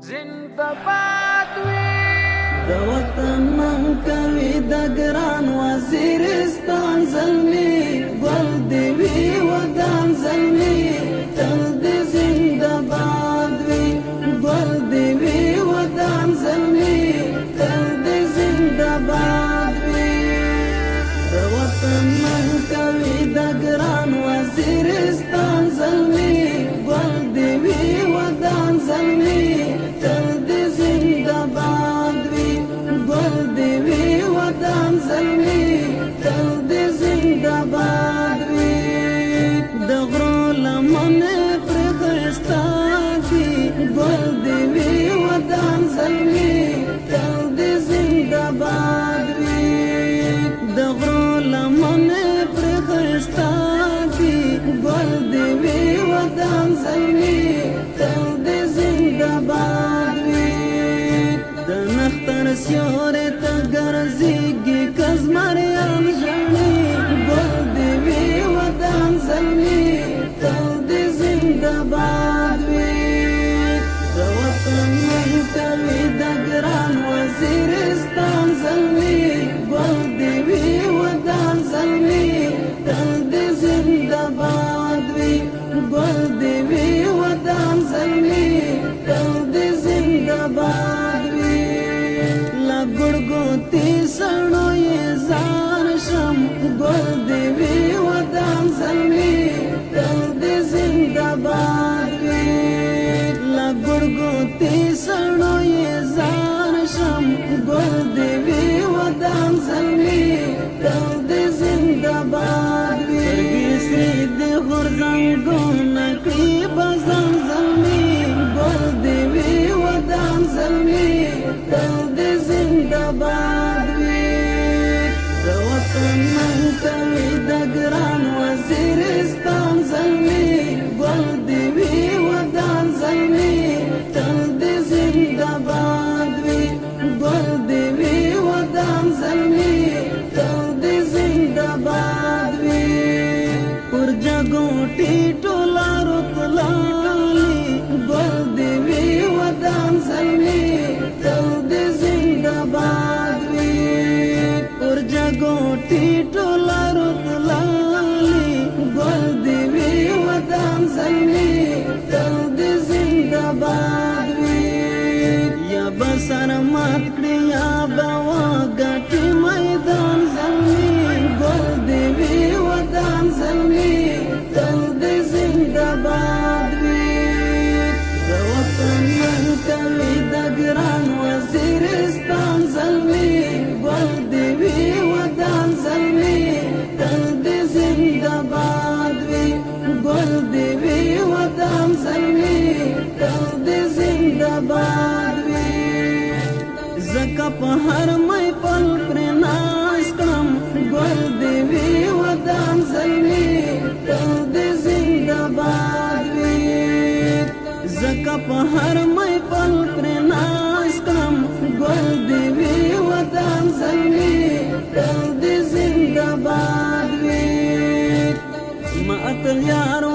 زندباد وي د وطن نن کوي د ګران وزیرستان زلمي ګل دی وی ودان زلمي تل دې زندباد وي ګل دی وی ودان زلمي تل دې زندباد وي د وطن نن کوي د ګران وزیرستان زلمي ګل دی وی ودان زلمي تل دې زندباد وي ګل دی وی ودان زلمي تل دې زندباد وي د غرو لمنې پر خښتا دي ګل دی وی ودان زلمي تل دې زندباد وي د غرو لمنې پر خښتا دي ګل دی وی ودان زلمي تل دې زندباد وي د نختر سیورې ته ګرځېږي کزمریان ژړې ګل دی وی ودان زلمي تل دې زندباد وي د وطن نن کوي د ګران وزیرستان زلمي ګل دی وی ودان زلمي تل دې زندباد وي ګل دی وی ودان زلمي تل دې زندباد وي لا ګړګوتې سړو یې ځان شم ګل دی وی ودان زلمي تل دې زندباد وي لا ګړګوتې سړو یې ځان شم ګل دی وی ودان زلمي تل دې زندباد وي سترګې دې غورځنګونه کړي بزن زلمي ګل دی وی ودان زلمي تل دې زندباد وي د وطن نن کوي د ګران وزیرستان زلمي ګل دی وی ودان زلمي تل دې زندباد وي ګل دی وی ودان زلمي تل دې زندباد وي پر جګوټي ټولا رتلالي ګل دی وی ودان زلمي تل دې زندباد وي پر جګوټي ټولا رتلالي ګل دی وی ودان زلمي تل دې زندباد وي یا بسر مات کړی یا بوا ګټي میدان زلمي ګل دی وی ودان زلمي تل دې زندباد وي د وطن نن کوي د ګران وزیرستان زلمي ګل دی وی ودان زلمي تل دې زندباد وي ګل دی وی ودان زلمي تل دې زندباد وي زکه په هر مې پل پر ناش کړم ګل دی وی ودان زلمي تل دې زندباد وي زکه په هر مې پل پر ناش کړم ګل دی وی ودان زلمي تل دې زندباد وي ما اتل یارو